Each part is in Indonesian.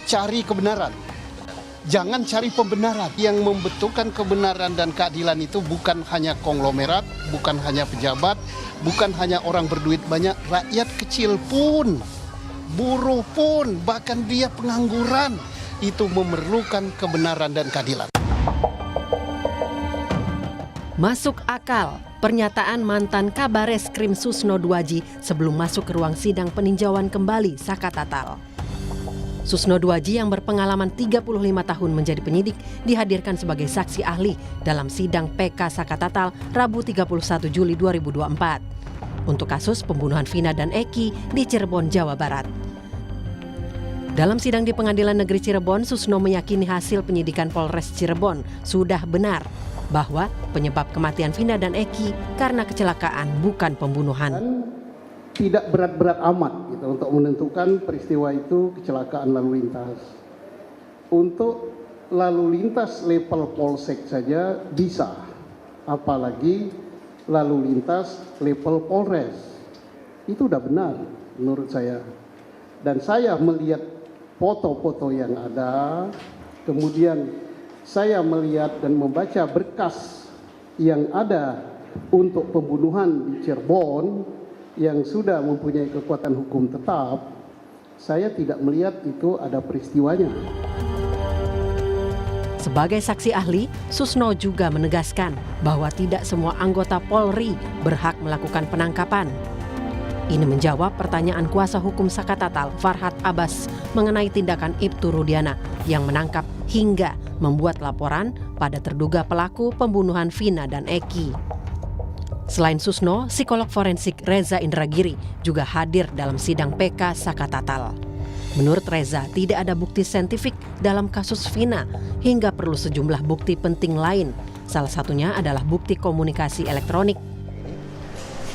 cari kebenaran. Jangan cari pembenaran. Yang membentukkan kebenaran dan keadilan itu bukan hanya konglomerat, bukan hanya pejabat, bukan hanya orang berduit banyak, rakyat kecil pun, buruh pun, bahkan dia pengangguran, itu memerlukan kebenaran dan keadilan. Masuk akal pernyataan mantan Kabareskrim Susno Duaji sebelum masuk ke ruang sidang peninjauan kembali Saka Tatal. Susno Duaji yang berpengalaman 35 tahun menjadi penyidik dihadirkan sebagai saksi ahli dalam sidang PK Saka Tatal Rabu 31 Juli 2024 untuk kasus pembunuhan Vina dan Eki di Cirebon, Jawa Barat. Dalam sidang di Pengadilan Negeri Cirebon, Susno meyakini hasil penyidikan Polres Cirebon sudah benar bahwa penyebab kematian Vina dan Eki karena kecelakaan bukan pembunuhan. Tidak berat-berat amat gitu, untuk menentukan peristiwa itu kecelakaan lalu lintas. Untuk lalu lintas level polsek saja bisa, apalagi lalu lintas level polres. Itu udah benar menurut saya. Dan saya melihat foto-foto yang ada, kemudian saya melihat dan membaca berkas yang ada untuk pembunuhan di Cirebon yang sudah mempunyai kekuatan hukum tetap, saya tidak melihat itu ada peristiwanya. Sebagai saksi ahli, Susno juga menegaskan bahwa tidak semua anggota Polri berhak melakukan penangkapan. Ini menjawab pertanyaan kuasa hukum Saka Tatal, Farhad Abbas, mengenai tindakan Ibtu Rudiana yang menangkap hingga membuat laporan pada terduga pelaku pembunuhan Vina dan Eki. Selain Susno, psikolog forensik Reza Indragiri juga hadir dalam sidang PK Saka Tatal. Menurut Reza, tidak ada bukti saintifik dalam kasus Vina hingga perlu sejumlah bukti penting lain. Salah satunya adalah bukti komunikasi elektronik.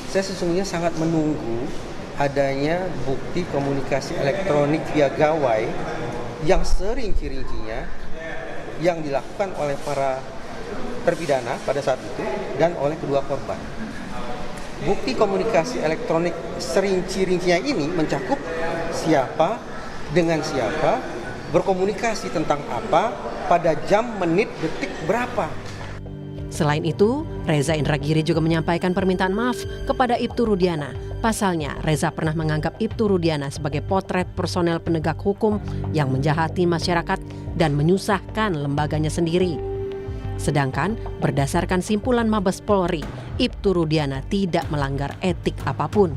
Saya sesungguhnya sangat menunggu adanya bukti komunikasi elektronik via gawai yang serinci-rincinya yang dilakukan oleh para terpidana pada saat itu dan oleh kedua korban. Bukti komunikasi elektronik serinci-rincinya ini mencakup siapa dengan siapa, berkomunikasi tentang apa, pada jam, menit, detik berapa. Selain itu, Reza Indragiri juga menyampaikan permintaan maaf kepada Ibtu Rudiana. Pasalnya, Reza pernah menganggap Ibtu Rudiana sebagai potret personel penegak hukum yang menjahati masyarakat dan menyusahkan lembaganya sendiri. Sedangkan berdasarkan simpulan Mabes Polri, Ibtu Rudiana tidak melanggar etik apapun.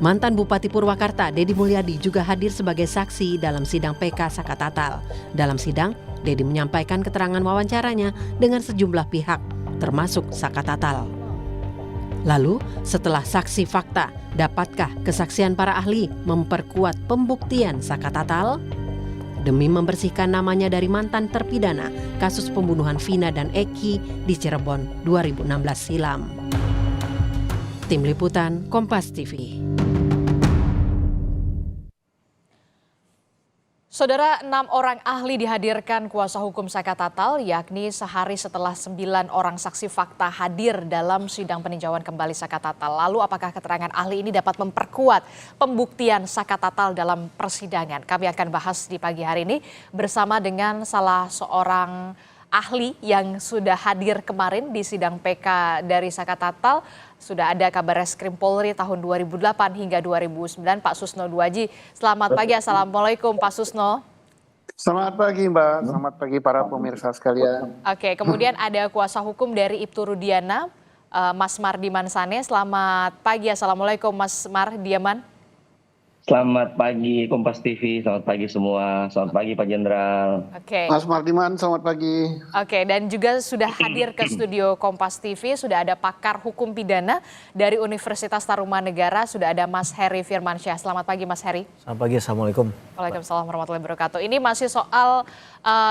Mantan Bupati Purwakarta, Deddy Mulyadi juga hadir sebagai saksi dalam sidang PK Saka Tatal. Dalam sidang, Deddy menyampaikan keterangan wawancaranya dengan sejumlah pihak, termasuk Saka Tatal. Lalu, setelah saksi fakta, dapatkah kesaksian para ahli memperkuat pembuktian Saka Tatal? Demi membersihkan namanya dari mantan terpidana kasus pembunuhan Vina dan Eki di Cirebon 2016 silam. Tim Liputan Kompas TV. Saudara, 6 orang ahli dihadirkan kuasa hukum Saka Tatal, yakni sehari setelah 9 orang saksi fakta hadir dalam sidang peninjauan kembali Saka Tatal. Lalu apakah keterangan ahli ini dapat memperkuat pembuktian Saka Tatal dalam persidangan? Kami akan bahas di pagi hari ini bersama dengan salah seorang ahli yang sudah hadir kemarin di sidang PK dari Saka Tatal. Sudah ada Kabareskrim Polri tahun 2008 hingga 2009, Pak Susno Duaji. Selamat pagi, Assalamualaikum Pak Susno. Selamat pagi Mbak, selamat pagi para pemirsa sekalian. Oke, kemudian ada kuasa hukum dari Ibtu Rudiana, Mas Mardiman Sane. Selamat pagi, Assalamualaikum Mas Mardiman. Selamat pagi Kompas TV, selamat pagi semua, selamat pagi Pak Jenderal. Oke. Mas Mardiman, selamat pagi. Oke, dan juga sudah hadir ke studio Kompas TV, sudah ada pakar hukum pidana dari Universitas Tarumanegara, sudah ada Mas Heri Firmansyah. Selamat pagi Mas Heri. Selamat pagi, Assalamualaikum. Waalaikumsalam warahmatullahi wabarakatuh. Ini masih soal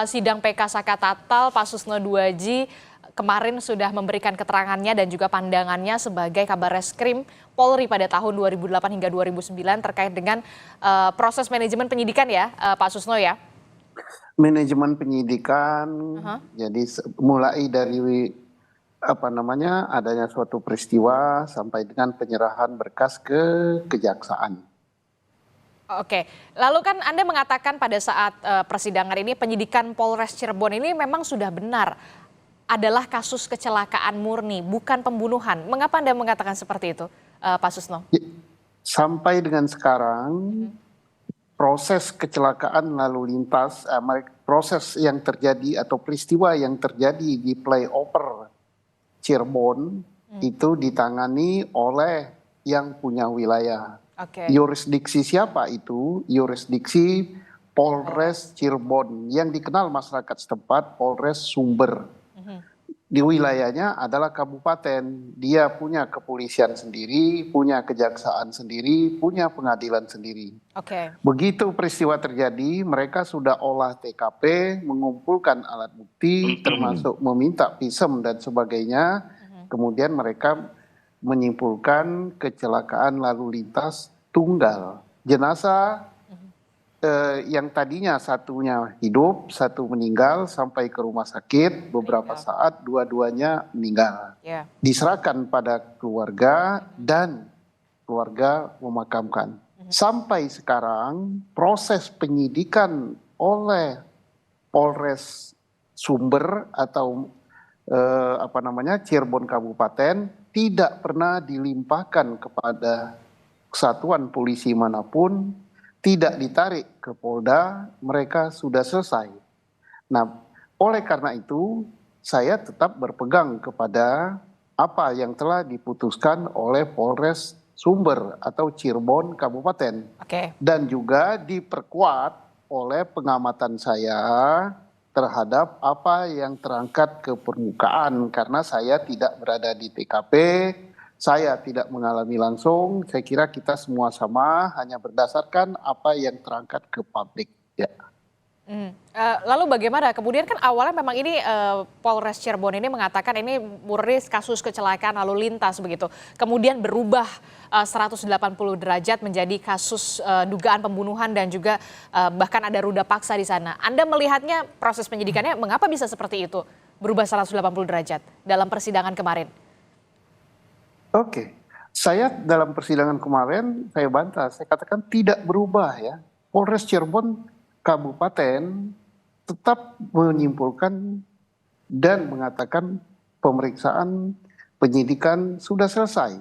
sidang PK Saka Tatal, Pak Susno Duaji kemarin sudah memberikan keterangannya dan juga pandangannya sebagai Kabareskrim Polri pada tahun 2008 hingga 2009 terkait dengan proses manajemen penyidikan ya, Pak Susno ya. Manajemen penyidikan, jadi mulai dari adanya suatu peristiwa sampai dengan penyerahan berkas ke kejaksaan. Oke, lalu kan Anda mengatakan pada saat persidangan ini penyidikan Polres Cirebon ini memang sudah benar adalah kasus kecelakaan murni, bukan pembunuhan. Mengapa Anda mengatakan seperti itu, Pak Susno? Sampai dengan sekarang, proses kecelakaan lalu lintas, proses yang terjadi atau peristiwa yang terjadi di flyover Cirebon itu ditangani oleh yang punya wilayah. Oke. Yurisdiksi siapa itu? Yurisdiksi Polres Cirebon yang dikenal masyarakat setempat Polres Sumber. Di wilayahnya adalah kabupaten. Dia punya kepolisian sendiri, punya kejaksaan sendiri, punya pengadilan sendiri. Oke. Begitu peristiwa terjadi, mereka sudah olah TKP, mengumpulkan alat bukti, termasuk meminta visum dan sebagainya. Kemudian mereka menyimpulkan kecelakaan lalu lintas tunggal. Jenazah yang tadinya satunya hidup, satu meninggal sampai ke rumah sakit, beberapa saat dua-duanya meninggal. Ya. Diserahkan pada keluarga dan keluarga memakamkan. Sampai sekarang proses penyidikan oleh Polres Sumber atau Cirebon Kabupaten tidak pernah dilimpahkan kepada satuan polisi manapun, tidak ditarik ke Polda, mereka sudah selesai. Nah, oleh karena itu saya tetap berpegang kepada apa yang telah diputuskan oleh Polres Sumber atau Cirebon Kabupaten. Oke. Dan juga diperkuat oleh pengamatan saya terhadap apa yang terangkat ke permukaan, karena saya tidak berada di TKP, saya tidak mengalami langsung. Saya kira kita semua sama, hanya berdasarkan apa yang terangkat ke publik. Ya. Lalu bagaimana? Kemudian kan awalnya memang ini Polres Cirebon ini mengatakan ini murni kasus kecelakaan lalu lintas begitu. Kemudian berubah 180 derajat menjadi kasus dugaan pembunuhan dan juga bahkan ada ruda paksa di sana. Anda melihatnya proses penyidikannya mengapa bisa seperti itu? Berubah 180 derajat dalam persidangan kemarin. Oke, saya dalam persidangan kemarin saya bantah, saya katakan tidak berubah ya. Polres Cirebon Kabupaten tetap menyimpulkan dan mengatakan pemeriksaan penyidikan sudah selesai.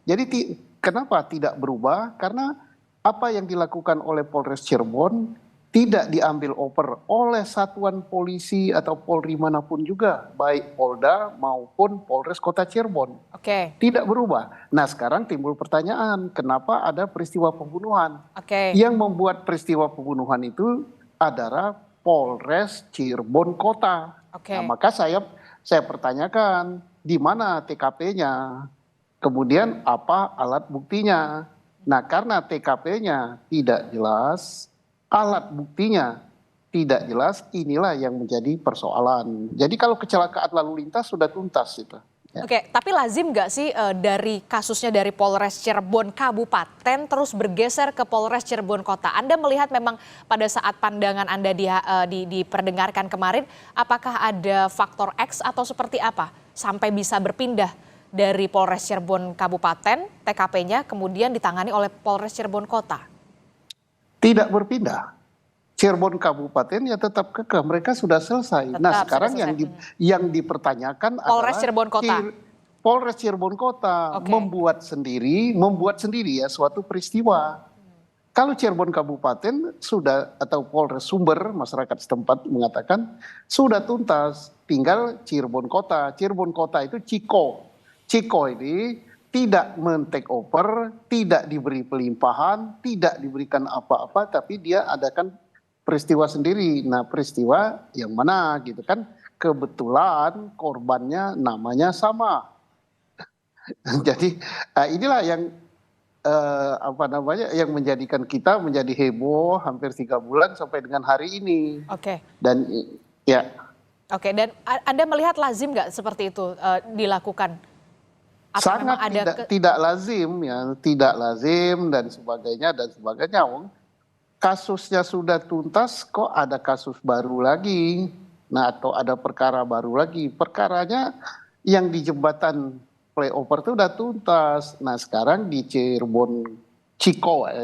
Jadi kenapa tidak berubah? Karena apa yang dilakukan oleh Polres Cirebon tidak diambil over oleh satuan polisi atau Polri manapun juga, baik Polda maupun Polres Kota Cirebon. Oke. Tidak berubah. Nah, sekarang timbul pertanyaan, kenapa ada peristiwa pembunuhan? Oke. Yang membuat peristiwa pembunuhan itu adalah Polres Cirebon Kota. Oke. Nah, maka saya pertanyakan, di mana TKP-nya? Kemudian apa alat buktinya? Nah, karena TKP-nya tidak jelas, alat buktinya tidak jelas, inilah yang menjadi persoalan. Jadi kalau kecelakaan lalu lintas sudah tuntas itu. Ya. Oke, tapi lazim nggak sih dari kasusnya dari Polres Cirebon Kabupaten terus bergeser ke Polres Cirebon Kota? Anda melihat memang pada saat pandangan Anda diperdengarkan kemarin, apakah ada faktor X atau seperti apa sampai bisa berpindah dari Polres Cirebon Kabupaten, TKP-nya kemudian ditangani oleh Polres Cirebon Kota? Tidak berpindah. Cirebon Kabupaten ya tetap kekeh, mereka sudah selesai. Nah, sekarang yang dipertanyakan Polres adalah Cirebon Kota. Polres Cirebon Kota membuat sendiri ya suatu peristiwa. Kalau Cirebon Kabupaten sudah atau Polres Sumber masyarakat setempat mengatakan sudah tuntas, tinggal Cirebon Kota. Cirebon Kota itu Ciko. Ciko ini tidak men-take over, tidak diberi pelimpahan, tidak diberikan apa-apa, tapi dia adakan peristiwa sendiri. Nah, peristiwa yang mana gitu kan? Kebetulan korbannya namanya sama. Jadi inilah yang yang menjadikan kita menjadi heboh hampir 3 bulan sampai dengan hari ini. Oke. Dan ya. Oke, dan Anda melihat lazim nggak seperti itu dilakukan? Atau sangat tidak lazim ya, tidak lazim dan sebagainya. Kasusnya sudah tuntas, kok ada kasus baru lagi? Nah, atau ada perkara baru lagi? Perkaranya yang di jembatan flyover itu sudah tuntas. Nah, sekarang di Cirebon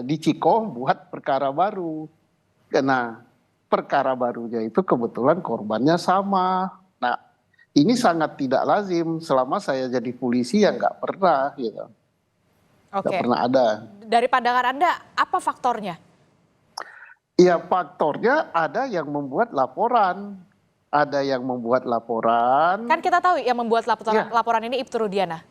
di Ciko buat perkara baru. Nah, perkara barunya itu kebetulan korbannya sama. Nah, ini sangat tidak lazim. Selama saya jadi polisi ya nggak pernah gitu. Nggak Oke. pernah ada. Dari pandangan Anda, apa faktornya? Ya faktornya ada yang membuat laporan. Ada yang membuat laporan. Kan kita tahu yang membuat Iya. laporan ini Ibtu Rudiana.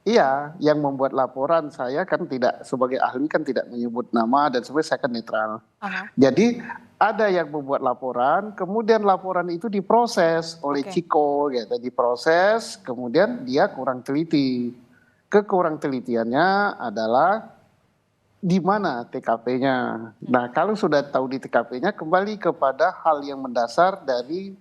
Iya, yang membuat laporan saya kan tidak sebagai ahli kan tidak menyebut nama dan sebenarnya saya kan netral. Aha. Jadi ada yang membuat laporan, kemudian laporan itu diproses oleh Oke. Ciko, gitu, diproses, kemudian dia kurang teliti. Kekurang telitiannya adalah di mana TKP-nya. Nah, kalau sudah tahu di TKP-nya, kembali kepada hal yang mendasar dari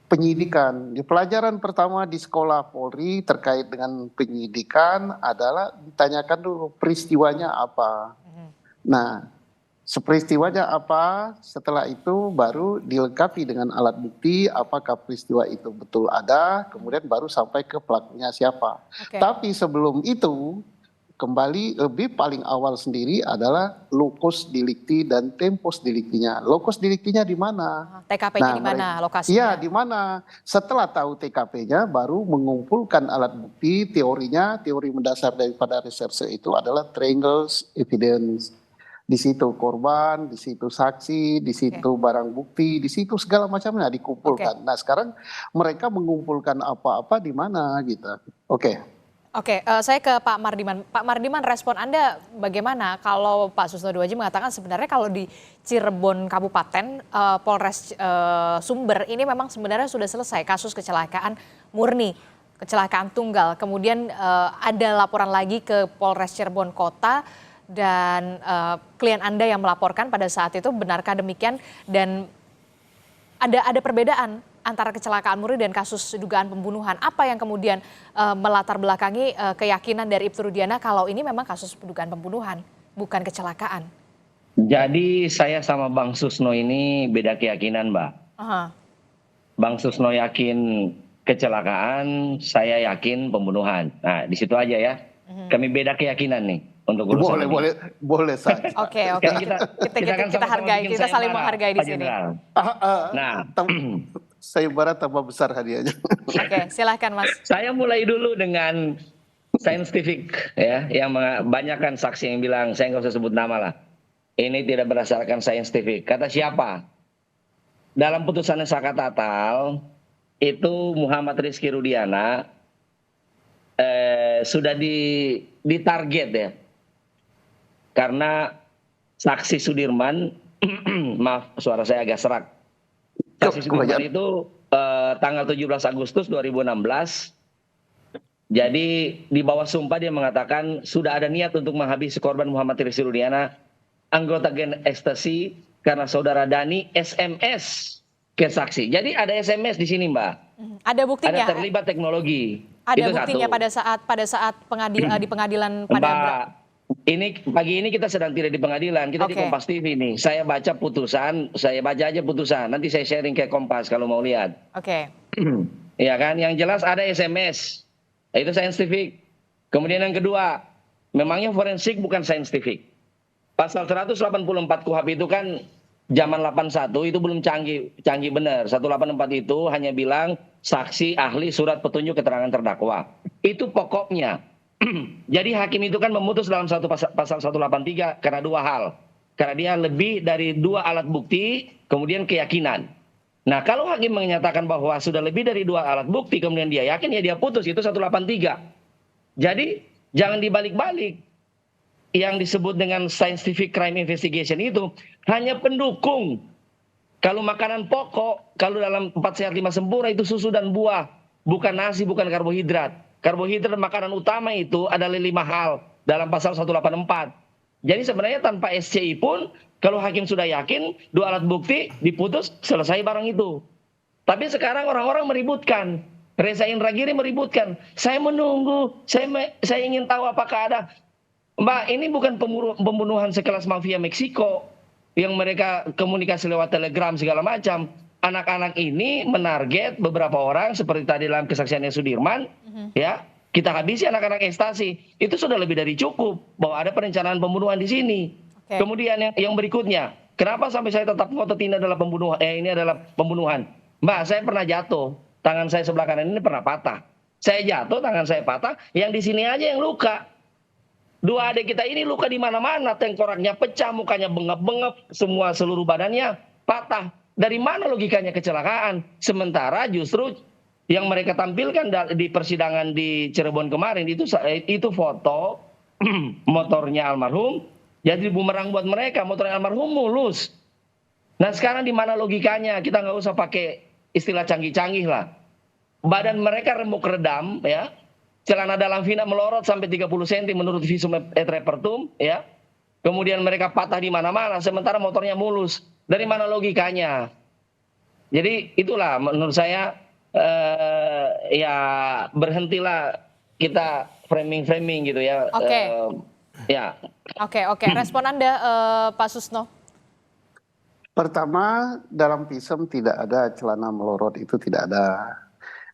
penyidikan. Di pelajaran pertama di sekolah Polri terkait dengan penyidikan adalah ditanyakan dulu peristiwanya apa. Nah, peristiwanya apa, setelah itu baru dilengkapi dengan alat bukti apakah peristiwa itu betul ada, kemudian baru sampai ke pelakunya siapa. Oke. Tapi sebelum itu, kembali lebih paling awal sendiri adalah locus delicti dan tempus delictinya. Locus delictinya di mana? TKP-nya di mana lokasinya? Iya, di mana? Setelah tahu TKP-nya baru mengumpulkan alat bukti, teori mendasar daripada reserse itu adalah triangle evidence. Di situ korban, di situ saksi, di situ barang bukti, di situ segala macamnya dikumpulkan. Nah, sekarang mereka mengumpulkan apa-apa di mana gitu. Oke. Oke, saya ke Pak Mardiman. Pak Mardiman, respon Anda bagaimana kalau Pak Susno Duwaji mengatakan sebenarnya kalau di Cirebon Kabupaten, Polres Sumber ini memang sebenarnya sudah selesai kasus kecelakaan murni, kecelakaan tunggal. Kemudian ada laporan lagi ke Polres Cirebon Kota dan klien Anda yang melaporkan pada saat itu, benarkah demikian? Dan ada perbedaan antara kecelakaan murni dan kasus dugaan pembunuhan. Apa yang kemudian melatar belakangi keyakinan dari Ibtu Rudiana kalau ini memang kasus dugaan pembunuhan, bukan kecelakaan? Jadi saya sama Bang Susno ini beda keyakinan, Mbak. Aha. Bang Susno yakin kecelakaan, saya yakin pembunuhan. Nah, di situ aja ya. Kami beda keyakinan nih untuk urusan ini. Boleh saja. Oke. Kan kan Kita sama-sama hargai, bikin kita saya saling marah, menghargai di Pak sini. Jenderal. Nah, Saya barat tambah besar hadiahnya. Oke, silahkan Mas. saya mulai dulu dengan scientific ya, yang banyakkan saksi yang bilang, saya nggak usah sebut nama lah. Ini tidak berdasarkan scientific. Kata siapa? Dalam putusan Saka Tatal itu Muhammad Rizky Rudiana sudah ditarget ya, karena saksi Sudirman, maaf suara saya agak serak. Saksi Sudirman itu tanggal 17 Agustus 2016. Jadi di bawah sumpah dia mengatakan sudah ada niat untuk menghabisi korban Muhammad Rizky Rudiana, anggota geng ekstasi, karena saudara Dani SMS ke saksi. Jadi ada SMS di sini, Mbak. Ada buktinya. Ada terlibat teknologi. Ada itu buktinya satu. pada saat di pengadilan pada Mbak, ini pagi ini kita sedang tidak di pengadilan, kita di Oke. Kompas TV nih. Saya baca putusan, saya baca aja putusan. Nanti saya sharing ke Kompas kalau mau lihat. Oke. Ya kan, yang jelas ada SMS. Itu scientific. Kemudian yang kedua, memangnya forensik bukan scientific. Pasal 184 KUHP itu kan zaman 81 itu belum canggih benar. 184 itu hanya bilang saksi, ahli, surat petunjuk, keterangan terdakwa. Itu pokoknya. Jadi hakim itu kan memutus dalam satu pasal 183 karena dua hal. Karena dia lebih dari dua alat bukti, kemudian keyakinan. Nah, kalau hakim menyatakan bahwa sudah lebih dari dua alat bukti, kemudian dia yakin, ya dia putus, itu 183. Jadi, jangan dibalik-balik. Yang disebut dengan scientific crime investigation itu hanya pendukung. Kalau makanan pokok, kalau dalam 4 sehat 5 sempurna itu susu dan buah. Bukan nasi, bukan karbohidrat. Karbohidrat makanan utama itu adalah 5 hal dalam pasal 184. Jadi sebenarnya tanpa SCI pun, kalau hakim sudah yakin, dua alat bukti diputus, selesai barang itu. Tapi sekarang orang-orang meributkan. Reza Indragiri meributkan. Saya menunggu, saya ingin tahu apakah ada. Mbak, ini bukan pembunuhan sekelas mafia Meksiko yang mereka komunikasi lewat telegram segala macam. Anak-anak ini menarget beberapa orang seperti tadi dalam kesaksiannya Sudirman, ya, kita habisi anak-anak ekstasi. Itu sudah lebih dari cukup bahwa ada perencanaan pembunuhan di sini. Kemudian yang berikutnya, kenapa sampai saya tetap foto ini adalah pembunuhan? Ini adalah pembunuhan. Mbak, saya pernah jatuh, tangan saya sebelah kanan ini pernah patah. Saya jatuh, tangan saya patah, yang di sini aja yang luka. Dua adik kita ini luka di mana-mana, tengkoraknya pecah, mukanya bengap-bengap, semua seluruh badannya patah. Dari mana logikanya kecelakaan? Sementara justru yang mereka tampilkan di persidangan di Cirebon kemarin itu foto motornya almarhum, jadi bumerang buat mereka, motornya almarhum mulus. Nah sekarang di mana logikanya? Kita nggak usah pakai istilah canggih-canggih lah. Badan mereka remuk redam, ya, celana dalam Vina melorot sampai 30 cm menurut visum et repertum, ya. Kemudian mereka patah di mana-mana, sementara motornya mulus. Dari mana logikanya? Jadi itulah menurut saya. Ya berhentilah kita framing gitu ya. Ya. Oke. Respon Anda, Pak Susno? Pertama, dalam visum tidak ada celana melorot, itu tidak ada.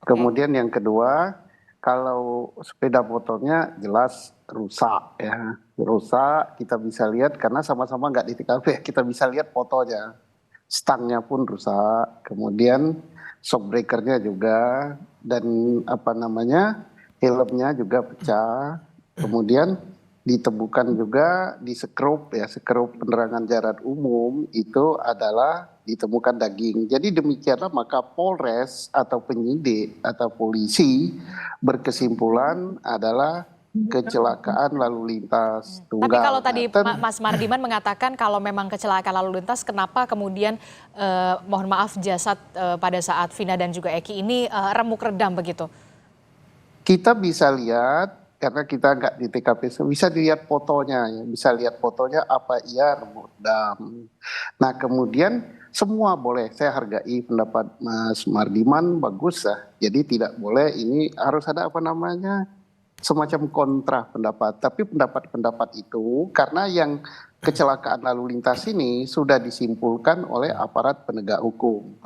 Kemudian yang kedua, kalau sepeda motornya jelas rusak ya. Rusak kita bisa lihat karena sama-sama nggak di TKP, kita bisa lihat fotonya. Stangnya pun rusak, kemudian shock breakernya juga, dan helmnya juga pecah. Kemudian ditemukan juga di sekrup penerangan jalan umum itu adalah ditemukan daging. Jadi demikianlah maka Polres atau penyidik atau polisi berkesimpulan adalah kecelakaan lalu lintas tunggal. Tapi kalau tadi Mas Mardiman mengatakan kalau memang kecelakaan lalu lintas, kenapa kemudian mohon maaf jasad pada saat Vina dan juga Eki ini remuk redam begitu? Kita bisa lihat karena kita nggak di TKP, bisa dilihat fotonya, ya. Bisa lihat fotonya apa iya remuk redam. Nah kemudian semua boleh, saya hargai pendapat Mas Mardiman, bagus ya. Jadi tidak boleh ini harus ada semacam kontra pendapat, tapi pendapat-pendapat itu karena yang kecelakaan lalu lintas ini sudah disimpulkan oleh aparat penegak hukum.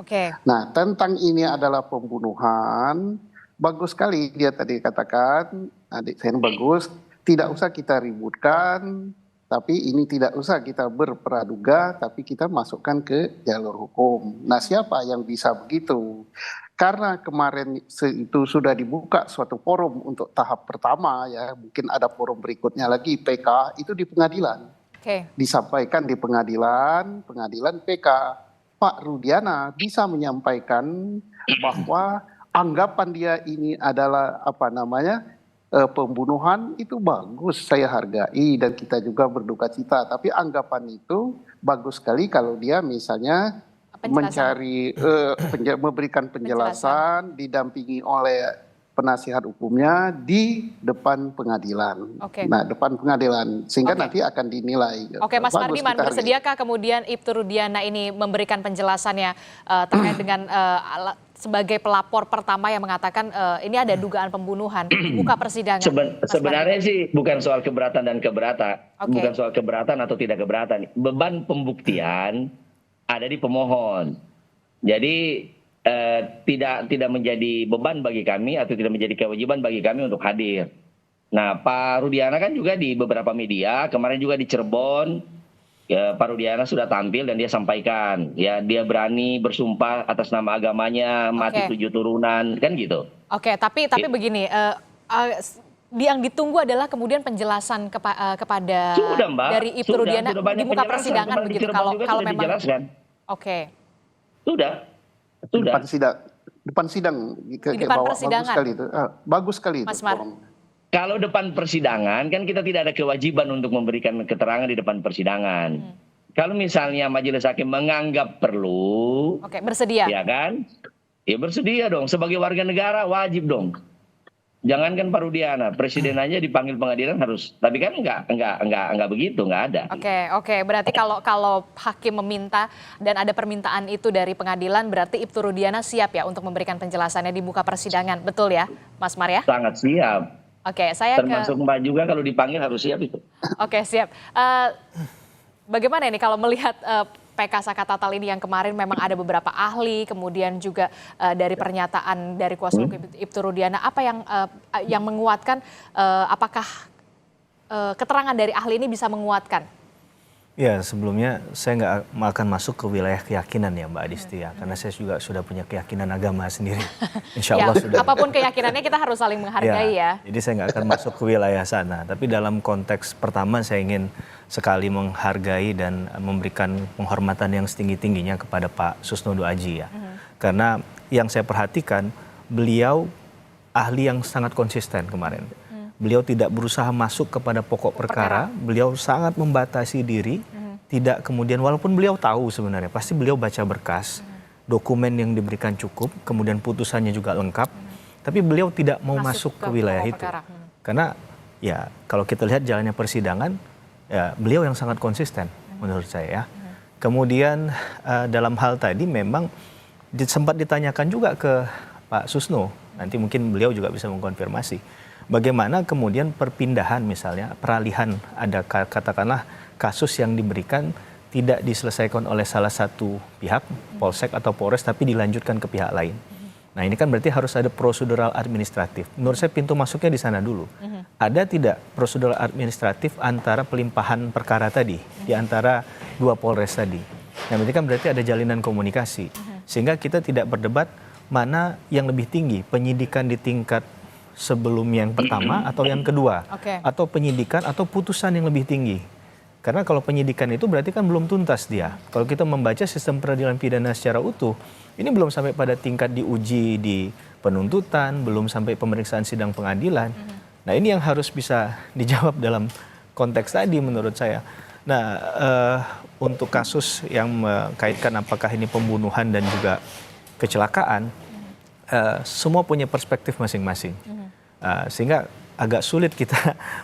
Nah tentang ini adalah pembunuhan, bagus sekali dia tadi katakan, adik saya bagus, tidak usah kita ributkan, tapi ini tidak usah kita berpraduga, tapi kita masukkan ke jalur hukum. Nah siapa yang bisa begitu? Karena kemarin itu sudah dibuka suatu forum untuk tahap pertama ya, mungkin ada forum berikutnya lagi PK itu di pengadilan. Disampaikan di pengadilan PK. Pak Rudiana bisa menyampaikan bahwa anggapan dia ini adalah pembunuhan, itu bagus, saya hargai dan kita juga berduka cita. Tapi anggapan itu bagus sekali kalau dia misalnya memberikan penjelasan didampingi oleh penasihat hukumnya di depan pengadilan. Nah, depan pengadilan sehingga nanti akan dinilai. Mas Mardiman, bersediakah kemudian Ibtu Rudiana ini memberikan penjelasannya terkait dengan sebagai pelapor pertama yang mengatakan ini ada dugaan pembunuhan di muka persidangan? Sebenarnya sih bukan soal keberatan dan keberatan, bukan soal keberatan atau tidak keberatan. Beban pembuktian ada di pemohon. Jadi tidak menjadi beban bagi kami atau tidak menjadi kewajiban bagi kami untuk hadir. Nah, Pak Rudiana kan juga di beberapa media, kemarin juga di Cirebon, ya, Pak Rudiana sudah tampil dan dia sampaikan, ya dia berani bersumpah atas nama agamanya, mati 7 turunan, kan gitu. Tapi begini, yang ditunggu adalah kemudian penjelasan kepada dari Ibtu Rudiana di muka persidangan begitu kalau memang dijelaskan. Depan sidang di depan persidangan. Bagus sekali itu. Kalau depan persidangan kan kita tidak ada kewajiban untuk memberikan keterangan di depan persidangan. Kalau misalnya majelis hakim menganggap perlu, bersedia. Ya kan? Ya bersedia dong, sebagai warga negara wajib dong. Jangankan Pak Rudiana, presiden aja dipanggil pengadilan harus, tapi kan enggak begitu, enggak ada. Berarti kalau hakim meminta dan ada permintaan itu dari pengadilan, berarti Ibtu Rudiana siap ya untuk memberikan penjelasannya di muka persidangan, betul ya, Mas Mar ya? Sangat siap. Saya termasuk Mbak juga kalau dipanggil harus siap itu. Siap. Bagaimana ini kalau melihat PK Saka Tatal ini yang kemarin memang ada beberapa ahli, kemudian juga dari pernyataan dari kuasa hukum Ibtu Rudiana, apa yang menguatkan, apakah keterangan dari ahli ini bisa menguatkan? Ya, sebelumnya saya nggak akan masuk ke wilayah keyakinan ya Mbak Adisti ya, karena saya juga sudah punya keyakinan agama sendiri. Insya Allah sudah. Apapun keyakinannya kita harus saling menghargai ya. Jadi saya nggak akan masuk ke wilayah sana. Tapi dalam konteks pertama saya ingin sekali menghargai dan memberikan penghormatan yang setinggi-tingginya kepada Pak Susnodo Aji ya. Karena yang saya perhatikan, beliau ahli yang sangat konsisten kemarin. Beliau tidak berusaha masuk kepada pokok perkara, beliau sangat membatasi diri, tidak kemudian, walaupun beliau tahu sebenarnya, pasti beliau baca berkas, dokumen yang diberikan cukup, kemudian putusannya juga lengkap, tapi beliau tidak mau masuk ke wilayah itu. Karena ya kalau kita lihat jalannya persidangan, ya, beliau yang sangat konsisten menurut saya ya. Kemudian dalam hal tadi memang sempat ditanyakan juga ke Pak Susno, nanti mungkin beliau juga bisa mengkonfirmasi. Bagaimana kemudian perpindahan misalnya, peralihan ada katakanlah kasus yang diberikan tidak diselesaikan oleh salah satu pihak, Polsek atau Polres, tapi dilanjutkan ke pihak lain. Nah ini kan berarti harus ada prosedural administratif. Menurut saya pintu masuknya di sana dulu. Ada tidak prosedural administratif antara pelimpahan perkara tadi, di antara dua Polres tadi. Nah berarti ada jalinan komunikasi. Sehingga kita tidak berdebat mana yang lebih tinggi, penyidikan di tingkat sebelum yang pertama atau yang kedua, atau penyidikan atau putusan yang lebih tinggi. Karena kalau penyidikan itu berarti kan belum tuntas dia. Kalau kita membaca sistem peradilan pidana secara utuh, ini belum sampai pada tingkat diuji di penuntutan, belum sampai pemeriksaan sidang pengadilan. Nah ini yang harus bisa dijawab dalam konteks tadi menurut saya. Nah untuk kasus yang mengkaitkan apakah ini pembunuhan dan juga kecelakaan, semua punya perspektif masing-masing. Sehingga agak sulit kita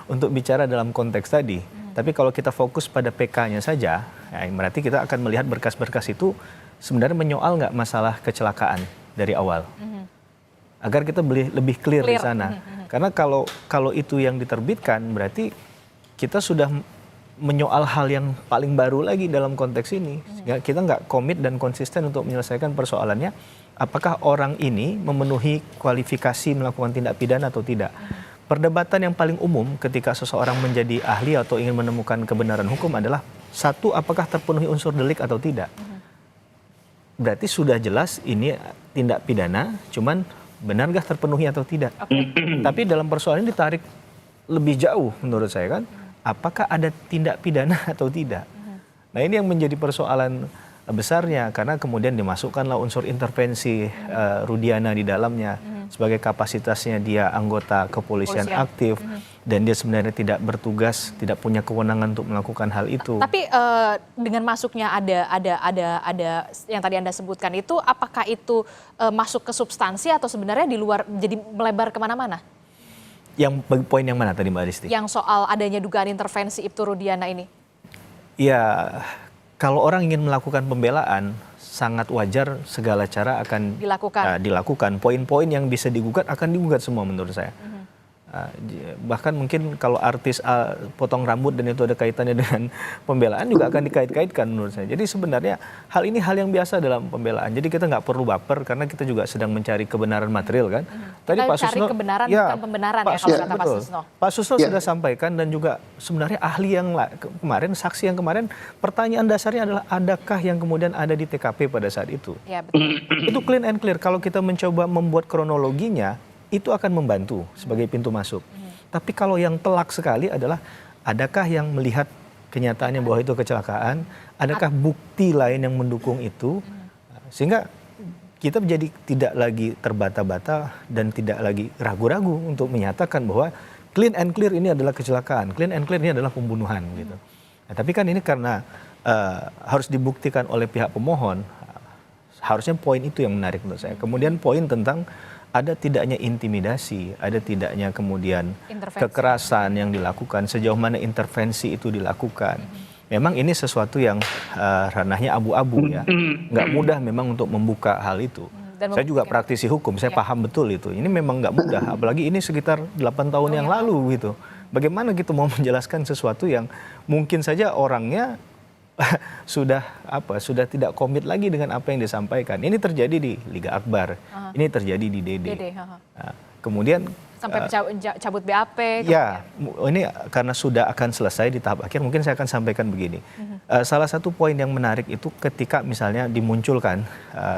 untuk bicara dalam konteks tadi. Tapi kalau kita fokus pada PK-nya saja, ya, berarti kita akan melihat berkas-berkas itu sebenarnya menyoal nggak masalah kecelakaan dari awal. Agar kita lebih clear di sana. Karena kalau itu yang diterbitkan, berarti kita sudah menyoal hal yang paling baru lagi dalam konteks ini. Kita nggak komit dan konsisten untuk menyelesaikan persoalannya. Apakah orang ini memenuhi kualifikasi melakukan tindak pidana atau tidak? Perdebatan yang paling umum ketika seseorang menjadi ahli atau ingin menemukan kebenaran hukum adalah satu, apakah terpenuhi unsur delik atau tidak? Berarti sudah jelas ini tindak pidana, cuman benarkah terpenuhi atau tidak? Tapi dalam persoalan ini ditarik lebih jauh menurut saya kan, apakah ada tindak pidana atau tidak? Nah ini yang menjadi persoalan besarnya, karena kemudian dimasukkanlah unsur intervensi Rudiana di dalamnya sebagai kapasitasnya dia anggota kepolisian aktif dan dia sebenarnya tidak bertugas, tidak punya kewenangan untuk melakukan hal itu. Tapi dengan masuknya ada yang tadi Anda sebutkan itu, apakah itu masuk ke substansi atau sebenarnya di luar, jadi melebar kemana-mana? Yang poin yang mana tadi Mbak Adisti? Yang soal adanya dugaan intervensi Ibtu Rudiana ini. Ya, kalau orang ingin melakukan pembelaan, sangat wajar segala cara akan dilakukan. Poin-poin yang bisa digugat akan digugat semua menurut saya. Bahkan mungkin kalau artis potong rambut dan itu ada kaitannya dengan pembelaan juga akan dikait-kaitkan menurut saya. Jadi sebenarnya hal ini hal yang biasa dalam pembelaan. Jadi kita nggak perlu baper karena kita juga sedang mencari kebenaran material kan. Tadi kita Pak cari Susno, kebenaran bukan pembenaran ya kalau kata Pak Susno. Pak Susno sudah sampaikan dan juga sebenarnya ahli yang kemarin, saksi yang kemarin, pertanyaan dasarnya adalah adakah yang kemudian ada di TKP pada saat itu. Ya, betul. Itu clean and clear. Kalau kita mencoba membuat kronologinya, itu akan membantu sebagai pintu masuk. Tapi kalau yang telak sekali adalah adakah yang melihat kenyataannya bahwa itu kecelakaan, adakah bukti lain yang mendukung itu, sehingga kita menjadi tidak lagi terbata-bata dan tidak lagi ragu-ragu untuk menyatakan bahwa clean and clear ini adalah kecelakaan, clean and clear ini adalah pembunuhan gitu. Nah, tapi kan ini karena harus dibuktikan oleh pihak pemohon, harusnya poin itu yang menarik menurut saya. Kemudian poin tentang ada tidaknya intimidasi, ada tidaknya kemudian kekerasan yang dilakukan, sejauh mana intervensi itu dilakukan. Memang ini sesuatu yang ranahnya abu-abu ya, nggak mudah memang untuk membuka hal itu. Saya juga praktisi hukum, saya paham betul itu. Ini memang nggak mudah, apalagi ini sekitar 8 tahun yang lalu gitu. Bagaimana kita mau menjelaskan sesuatu yang mungkin saja orangnya sudah tidak komit lagi dengan apa yang disampaikan. Ini terjadi di Liga Akbar, ini terjadi di DD. Nah, kemudian sampai cabut BAP. Ya, ini karena sudah akan selesai di tahap akhir, mungkin saya akan sampaikan begini. Salah satu poin yang menarik itu ketika misalnya dimunculkan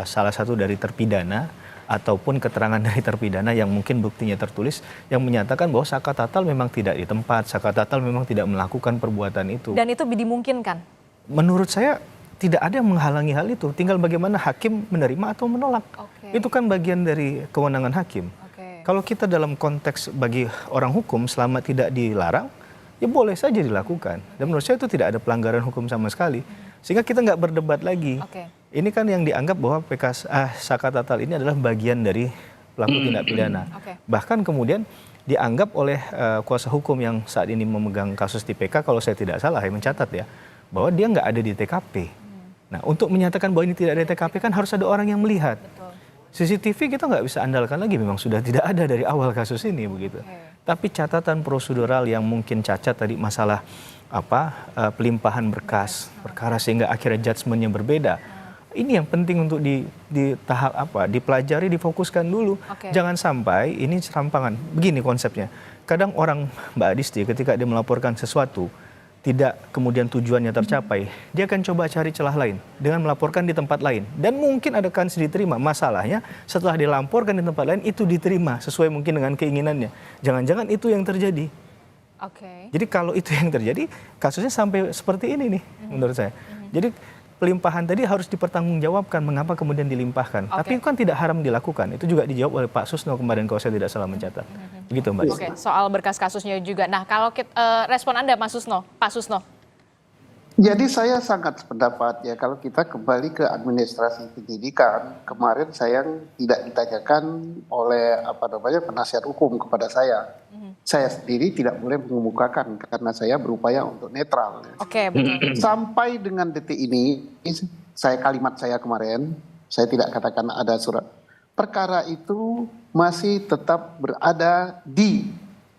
salah satu dari terpidana ataupun keterangan dari terpidana yang mungkin buktinya tertulis yang menyatakan bahwa Saka Tatal memang tidak di tempat, Saka Tatal memang tidak melakukan perbuatan itu. Dan itu dimungkinkan? Menurut saya tidak ada yang menghalangi hal itu, tinggal bagaimana hakim menerima atau menolak. Itu kan bagian dari kewenangan hakim. Kalau kita dalam konteks bagi orang hukum selama tidak dilarang, ya boleh saja dilakukan. Dan menurut saya itu tidak ada pelanggaran hukum sama sekali. Sehingga kita nggak berdebat lagi. Ini kan yang dianggap bahwa Saka Tatal ini adalah bagian dari pelaku tindak pidana. Bahkan kemudian dianggap oleh kuasa hukum yang saat ini memegang kasus di PK, kalau saya tidak salah, ya mencatat ya, bahwa dia nggak ada di TKP. Nah, untuk menyatakan bahwa ini tidak ada di TKP kan harus ada orang yang melihat. CCTV kita nggak bisa andalkan lagi, memang sudah tidak ada dari awal kasus ini begitu. Tapi catatan prosedural yang mungkin cacat tadi masalah pelimpahan berkas perkara sehingga akhirnya judgementnya berbeda. Ini yang penting untuk di tahap dipelajari, difokuskan dulu. Jangan sampai ini serampangan. Begini konsepnya. Kadang orang Mbak Adisti ketika dia melaporkan sesuatu tidak kemudian tujuannya tercapai, dia akan coba cari celah lain dengan melaporkan di tempat lain. Dan mungkin ada kans diterima. Masalahnya setelah dilaporkan di tempat lain itu diterima sesuai mungkin dengan keinginannya. Jangan-jangan itu yang terjadi. Jadi kalau itu yang terjadi, kasusnya sampai seperti ini nih menurut saya. Jadi pelimpahan tadi harus dipertanggungjawabkan mengapa kemudian dilimpahkan. Tapi itu kan tidak haram dilakukan. Itu juga dijawab oleh Pak Susno kemarin kalau saya tidak salah mencatat. Begitu Mbak. Soal berkas kasusnya juga. Nah, kalau respon Anda Pak Susno. Jadi saya sangat sependapat ya, kalau kita kembali ke administrasi penyidikan, kemarin saya tidak ditanyakan oleh penasihat hukum kepada saya. Saya sendiri tidak boleh mengemukakan karena saya berupaya untuk netral. Betul. Sampai dengan detik ini, kalimat saya kemarin, saya tidak katakan ada surat. Perkara itu masih tetap berada di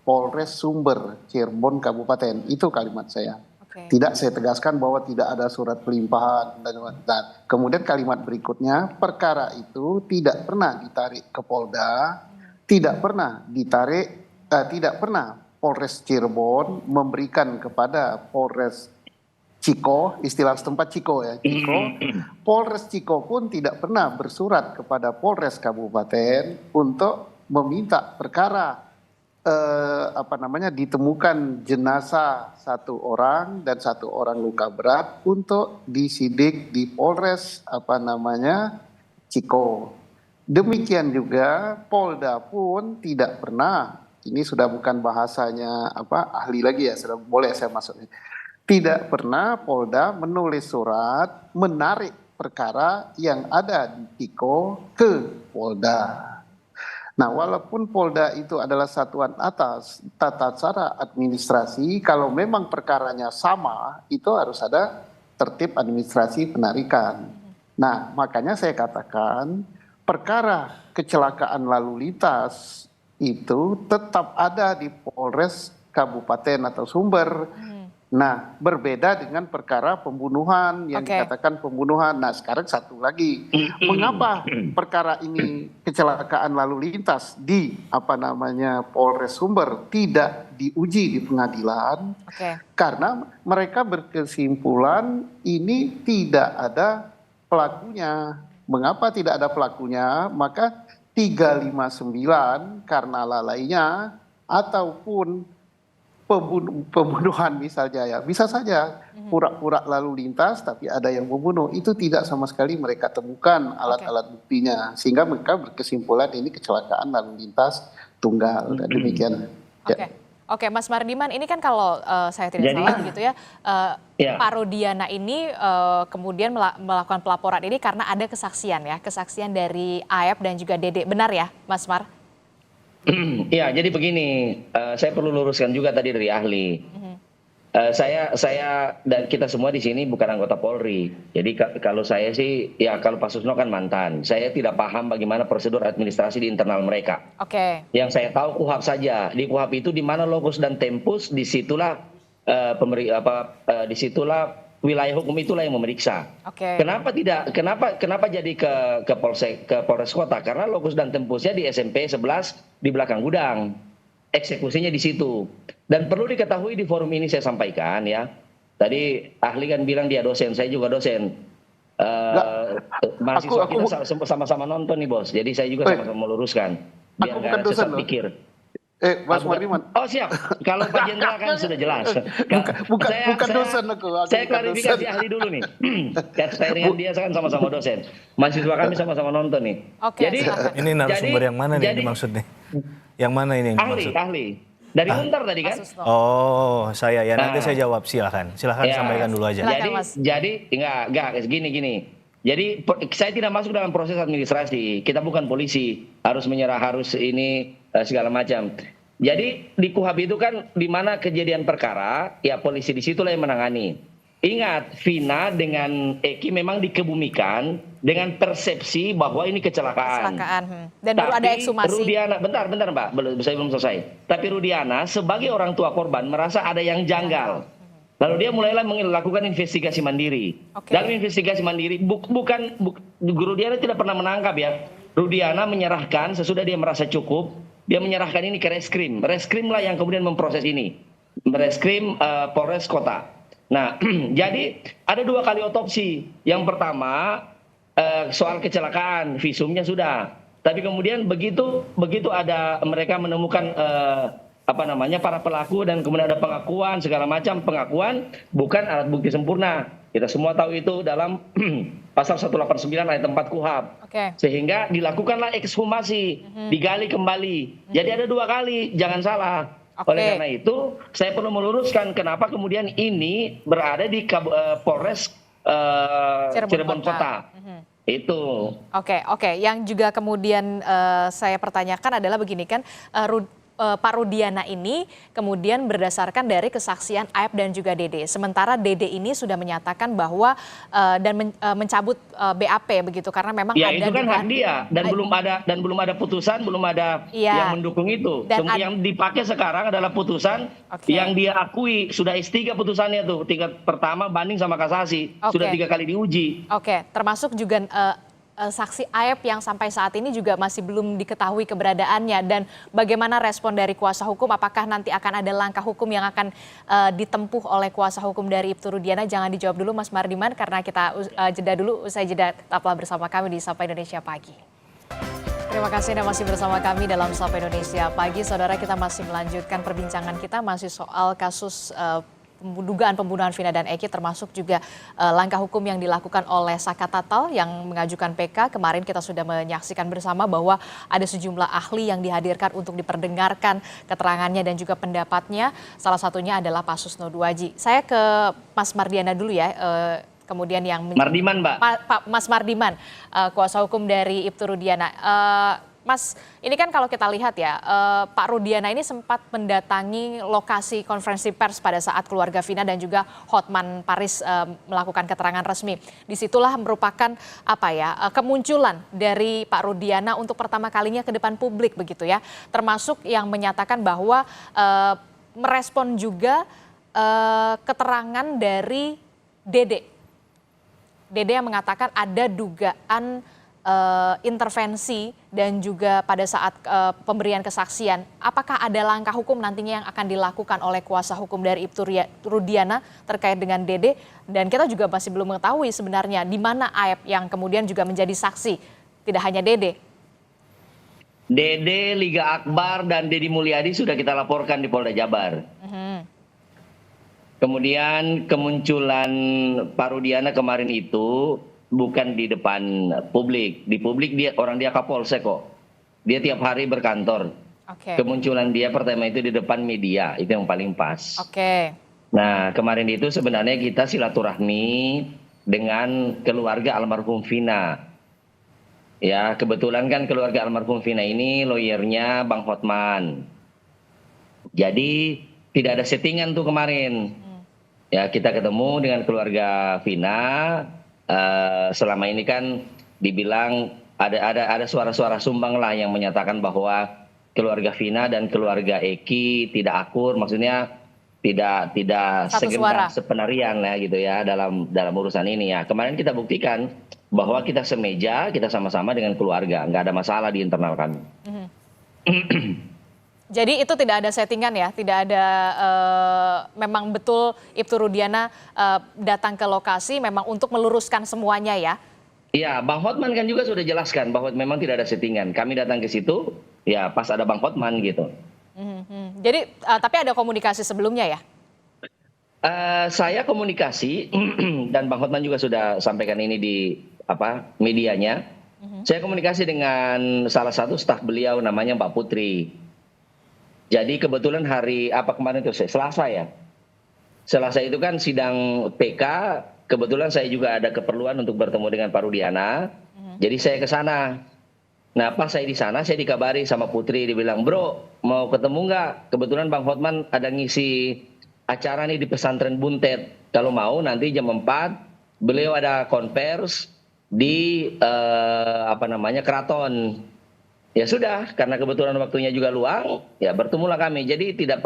Polres Sumber, Cirebon Kabupaten. Itu kalimat saya. Tidak saya tegaskan bahwa tidak ada surat pelimpahan. Dan kemudian kalimat berikutnya, perkara itu tidak pernah ditarik ke Polda, tidak pernah Polres Cirebon memberikan kepada Polres Ciko, istilah setempat Ciko ya, Ciko. Polres Ciko pun tidak pernah bersurat kepada Polres Kabupaten untuk meminta perkara ditemukan jenazah 1 orang dan 1 orang luka berat untuk disidik di Polres Ciko. Demikian juga Polda pun tidak pernah, ini sudah bukan bahasanya ahli lagi ya, sudah boleh saya masuk. Tidak pernah Polda menulis surat menarik perkara yang ada di Ciko ke Polda. Nah, walaupun Polda itu adalah satuan atas tata cara administrasi, kalau memang perkaranya sama, itu harus ada tertib administrasi penarikan. Nah, makanya saya katakan perkara kecelakaan lalu lintas itu tetap ada di Polres Kabupaten atau Sumber. Nah, berbeda dengan perkara pembunuhan yang dikatakan pembunuhan. Nah, sekarang satu lagi. Mengapa perkara ini kecelakaan lalu lintas di Polres Sumber tidak diuji di pengadilan? Karena mereka berkesimpulan ini tidak ada pelakunya. Mengapa tidak ada pelakunya? Maka 359 karena lalainya ataupun pembunuhan misalnya ya, bisa saja pura-pura lalu lintas tapi ada yang membunuh, itu tidak sama sekali mereka temukan alat-alat buktinya, sehingga mereka berkesimpulan ini kecelakaan lalu lintas tunggal. Demikian. Oke, Mas Mardiman, ini kan kalau saya tidak salah gitu ya, Pak Rodiana ini kemudian melakukan pelaporan ini karena ada kesaksian dari Aep dan juga Dede, benar ya Mas Mar? Ya, jadi begini, saya perlu luruskan juga tadi dari ahli. Saya dan kita semua di sini bukan anggota Polri. Jadi kalau saya sih, ya kalau Pak Susno kan mantan, saya tidak paham bagaimana prosedur administrasi di internal mereka. Yang saya tahu KUHAP saja. Di KUHAP itu di mana lokus dan tempus, disitulah disitulah wilayah hukum itulah yang memeriksa. Oke. Kenapa jadi ke Polres Kota? Karena lokus dan tempusnya di SMP 11 di belakang gudang. Eksekusinya di situ. Dan perlu diketahui di forum ini saya sampaikan ya. Tadi ahli kan bilang dia dosen, saya juga dosen. Mahasiswa kita sama-sama nonton nih bos. Jadi saya juga sama-sama meluruskan. Biar Aku bukan nggak dosen sesat loh. pikir. Mas Mardiman. Oh siap. Kalau Pak Jenderal kan sudah jelas. Bukan dosen aku Saya bukan klarifikasi dosen. ahli dulu nih. Saya dengan dia kan sama-sama dosen. Mahasiswa kami sama-sama nonton nih. Oke, silakan. Ini narasumber yang mana nih yang dimaksud nih? Yang mana ini yang dimaksud? Ahli. Dari Untar tadi kan? Pak Susno. Oh, saya ya nanti Nah. saya jawab, silakan Ya. sampaikan dulu aja. Silakan, Mas. Jadi enggak gini. Jadi saya tidak masuk dalam proses administrasi. Kita bukan polisi, harus menyerah, harus ini segala macam. Jadi di KUHP itu kan di mana kejadian perkara, ya polisi di situlah yang menangani. Ingat, Vina dengan Eki memang dikebumikan dengan persepsi bahwa ini kecelakaan. Dan baru ada ekshumasi. Rudiana, bentar Mbak, saya belum selesai. Tapi Rudiana sebagai orang tua korban merasa ada yang janggal. Lalu dia mulailah melakukan investigasi mandiri. Oke. Dalam investigasi mandiri, Rudiana tidak pernah menangkap ya. Rudiana menyerahkan sesudah dia merasa cukup, dia menyerahkan ini ke Reskrim. Reskrim lah yang kemudian memproses ini. Reskrim Polres Kota. Nah, jadi ada 2 kali otopsi. Yang pertama soal kecelakaan, visumnya sudah. Tapi kemudian begitu ada mereka menemukan para pelaku dan kemudian ada pengakuan segala macam, pengakuan bukan alat bukti sempurna. Kita semua tahu itu dalam pasal 189 ayat 4 KUHP. Oke. Sehingga dilakukanlah ekshumasi, digali kembali. Jadi ada 2 kali, jangan salah. Oke. Oleh karena itu, saya perlu meluruskan kenapa kemudian ini berada di Polres Cirebon Kota. Itu. Oke. Yang juga kemudian saya pertanyakan adalah begini kan, Pak Rudiana ini kemudian berdasarkan dari kesaksian Aep dan juga Dede. Sementara Dede ini sudah menyatakan bahwa mencabut BAP begitu karena memang Ya ada itu kan hak dugaan- dia dan belum ada putusan, belum ada Iya. yang mendukung itu. Dan Yang dipakai sekarang adalah putusan Oke. yang dia akui sudah S3 putusannya tuh, tingkat pertama banding sama kasasi, Oke. sudah 3 kali diuji. Oke, termasuk juga saksi Aep yang sampai saat ini juga masih belum diketahui keberadaannya dan bagaimana respon dari kuasa hukum, apakah nanti akan ada langkah hukum yang akan ditempuh oleh kuasa hukum dari Ibtu Rudiana? Jangan dijawab dulu Mas Mardiman karena kita jeda dulu, usai jeda tetaplah bersama kami di Sapa Indonesia Pagi. Terima kasih Anda masih bersama kami dalam Sapa Indonesia Pagi. Saudara, kita masih melanjutkan perbincangan kita masih soal kasus dugaan pembunuhan Vina dan Eki, termasuk juga langkah hukum yang dilakukan oleh Saka Tatal yang mengajukan PK. Kemarin kita sudah menyaksikan bersama bahwa ada sejumlah ahli yang dihadirkan untuk diperdengarkan keterangannya dan juga pendapatnya. Salah satunya adalah Pak Susno Duaji. Saya ke Mas Mardiana dulu ya. Kemudian yang Mardiman, Mbak. Pak Mas Mardiman, kuasa hukum dari Ibtu Rudiana. Mas, ini kan kalau kita lihat ya, Pak Rudiana ini sempat mendatangi lokasi konferensi pers pada saat keluarga Vina dan juga Hotman Paris melakukan keterangan resmi. Disitulah merupakan kemunculan dari Pak Rudiana untuk pertama kalinya ke depan publik begitu ya. Termasuk yang menyatakan bahwa merespon juga keterangan dari Dede. Dede yang mengatakan ada dugaan intervensi dan juga pada saat pemberian kesaksian, apakah ada langkah hukum nantinya yang akan dilakukan oleh kuasa hukum dari Ibtu Rudiana terkait dengan Dede? Dan kita juga masih belum mengetahui sebenarnya di mana Aep yang kemudian juga menjadi saksi, tidak hanya Dede. Dede, Liga Akbar, dan Deddy Mulyadi sudah kita laporkan di Polda Jabar. Kemudian kemunculan Pak Rudiana kemarin itu bukan di depan publik. Di publik dia Kapolsek kok. Dia tiap hari berkantor. Oke. Kemunculan dia pertama itu di depan media, itu yang paling pas. Oke. Nah, kemarin itu sebenarnya kita silaturahmi dengan keluarga almarhum Vina. Ya, kebetulan kan keluarga almarhum Vina ini lawyernya Bang Hotman. Jadi tidak ada settingan tuh kemarin. Ya, kita ketemu dengan keluarga Vina. Selama ini kan dibilang ada suara-suara sumbang lah yang menyatakan bahwa keluarga Vina dan keluarga Eki tidak akur, maksudnya tidak Satu suara. segenap sepenarian ya gitu ya dalam urusan ini ya. Kemarin kita buktikan bahwa kita semeja, kita sama-sama dengan keluarga, nggak ada masalah di internal kami. Jadi itu tidak ada settingan ya, tidak ada memang betul Ibtu Rudiana datang ke lokasi memang untuk meluruskan semuanya ya. Iya, Bang Hotman kan juga sudah jelaskan bahwa memang tidak ada settingan. Kami datang ke situ, ya pas ada Bang Hotman gitu. Jadi tapi ada komunikasi sebelumnya ya? Saya komunikasi dan Bang Hotman juga sudah sampaikan ini di medianya. Saya komunikasi dengan salah satu staf beliau namanya Mbak Putri. Jadi kebetulan hari kemarin itu Selasa ya. Selasa itu kan sidang PK, kebetulan saya juga ada keperluan untuk bertemu dengan Pak Rudiana. Jadi saya ke sana. Nah pas saya di sana saya dikabari sama Putri, dibilang, "Bro, mau ketemu nggak? Kebetulan Bang Hotman ada ngisi acara nih di pesantren Buntet. Kalau mau nanti jam 4 beliau ada konvers di keraton." Ya sudah, karena kebetulan waktunya juga luang, ya bertemulah kami. Jadi tidak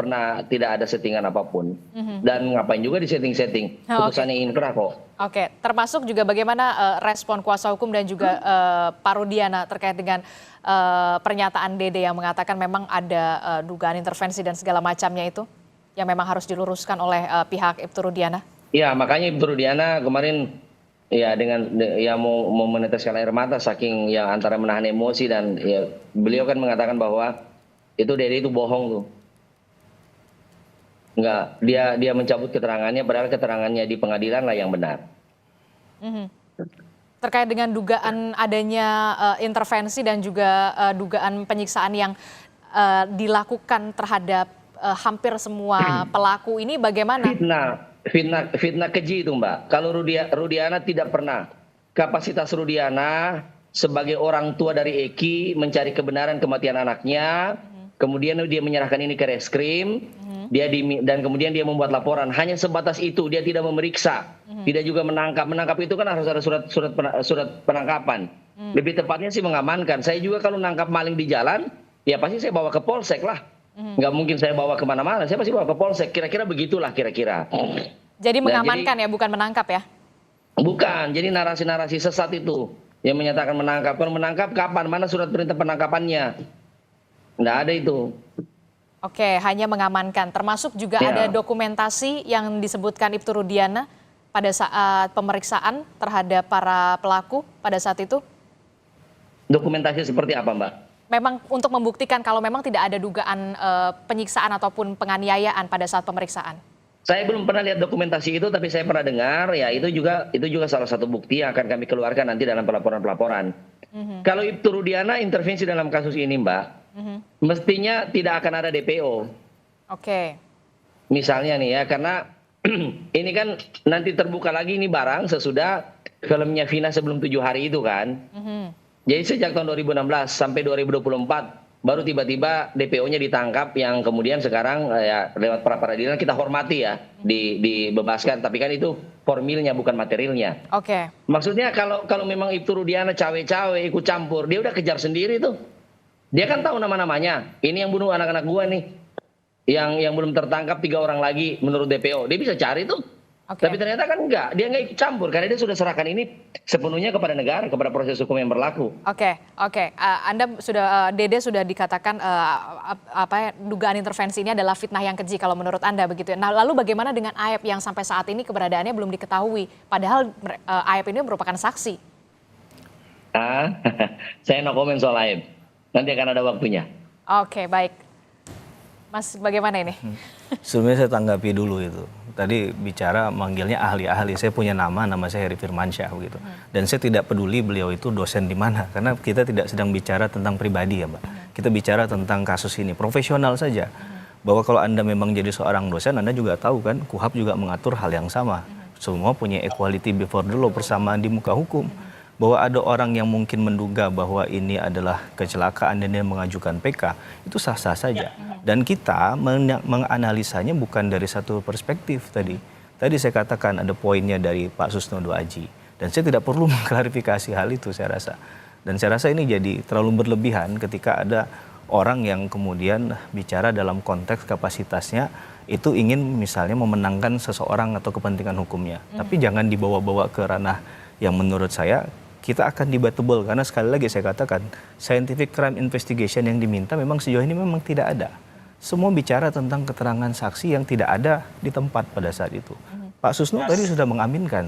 ada settingan apapun. Dan ngapain juga di setting-setting. Putusannya inkrah kok. Oke, termasuk juga bagaimana respon kuasa hukum dan juga Pak Rudiana terkait dengan pernyataan Dede yang mengatakan memang ada dugaan intervensi dan segala macamnya itu yang memang harus diluruskan oleh pihak Ibtu Rudiana. Iya, makanya Ibtu Rudiana kemarin ya mau meneteskan air mata saking yang antara menahan emosi dan ya beliau kan mengatakan bahwa itu Dede itu bohong tuh. Enggak, dia mencabut keterangannya padahal keterangannya di pengadilan lah yang benar. Terkait dengan dugaan adanya intervensi dan juga dugaan penyiksaan yang dilakukan terhadap hampir semua pelaku ini bagaimana? Fitnah keji itu Mbak. Kalau Rudiana tidak pernah. Kapasitas Rudiana sebagai orang tua dari Eki mencari kebenaran kematian anaknya. Kemudian dia menyerahkan ini ke reskrim. Dan kemudian dia membuat laporan. Hanya sebatas itu, dia tidak memeriksa. Tidak juga menangkap. Menangkap itu kan harus ada surat penangkapan. Lebih tepatnya sih mengamankan. Saya juga kalau nangkap maling di jalan, ya pasti saya bawa ke polsek lah. Nggak mungkin saya bawa kemana-mana, saya pasti bawa ke polsek. Kira-kira begitulah kira-kira. Jadi mengamankan ya, bukan menangkap ya? Bukan, jadi narasi-narasi sesat itu yang menyatakan menangkap. Kalau menangkap kapan? Mana surat perintah penangkapannya? Nggak ada itu. Oke, hanya mengamankan. Termasuk juga ada dokumentasi yang disebutkan Ibtu Rudiana pada saat pemeriksaan terhadap para pelaku pada saat itu? Dokumentasi seperti apa Mbak? Memang untuk membuktikan kalau memang tidak ada dugaan penyiksaan ataupun penganiayaan pada saat pemeriksaan. Saya belum pernah lihat dokumentasi itu, tapi saya pernah dengar ya itu juga salah satu bukti yang akan kami keluarkan nanti dalam pelaporan. Kalau Ibtu Rudiana intervensi dalam kasus ini Mbak, mestinya tidak akan ada DPO. Oke. Misalnya nih ya, karena ini kan nanti terbuka lagi ini barang sesudah filmnya Vina sebelum 7 hari itu kan. Jadi sejak tahun 2016 sampai 2024 baru tiba-tiba DPO-nya ditangkap yang kemudian sekarang ya lewat pra peradilan kita hormati ya dibebaskan, tapi kan itu formilnya bukan materialnya. Oke. Maksudnya kalau memang Ibtu Rudiana cawe-cawe ikut campur, dia udah kejar sendiri tuh. Dia kan tahu nama-namanya. Ini yang bunuh anak-anak gua nih. Yang belum tertangkap 3 orang lagi menurut DPO. Dia bisa cari tuh. Tapi ternyata kan enggak, dia enggak ikut campur karena dia sudah serahkan ini sepenuhnya kepada negara, kepada proses hukum yang berlaku. Oke. Anda sudah Dede sudah dikatakan dugaan intervensi ini adalah fitnah yang keji kalau menurut Anda begitu ya. Nah, lalu bagaimana dengan Aep yang sampai saat ini keberadaannya belum diketahui padahal Aep ini merupakan saksi? Saya no comment soal Aep. Nanti akan ada waktunya. Oke, baik. Mas, bagaimana ini? Sebelumnya saya tanggapi dulu itu. Tadi bicara manggilnya ahli-ahli. Saya punya nama saya Heri Firmansyah begitu. Dan saya tidak peduli beliau itu dosen di mana, karena kita tidak sedang bicara tentang pribadi ya, Mbak. Kita bicara tentang kasus ini, profesional saja. Bahwa kalau Anda memang jadi seorang dosen, Anda juga tahu kan, KUHAP juga mengatur hal yang sama. Semua punya equality before the law, persamaan di muka hukum. Bahwa ada orang yang mungkin menduga bahwa ini adalah kecelakaan dan dia mengajukan PK, itu sah-sah saja. Dan kita menganalisanya bukan dari satu perspektif tadi. Tadi saya katakan ada poinnya dari Pak Susnodo Aji. Dan saya tidak perlu mengklarifikasi hal itu saya rasa. Dan saya rasa ini jadi terlalu berlebihan ketika ada orang yang kemudian bicara dalam konteks kapasitasnya itu ingin misalnya memenangkan seseorang atau kepentingan hukumnya. Tapi jangan dibawa-bawa ke ranah yang menurut saya kita akan debatable, karena sekali lagi saya katakan scientific crime investigation yang diminta memang sejauh ini memang tidak ada. Semua bicara tentang keterangan saksi yang tidak ada di tempat pada saat itu. Pak Susno tadi sudah mengaminkan.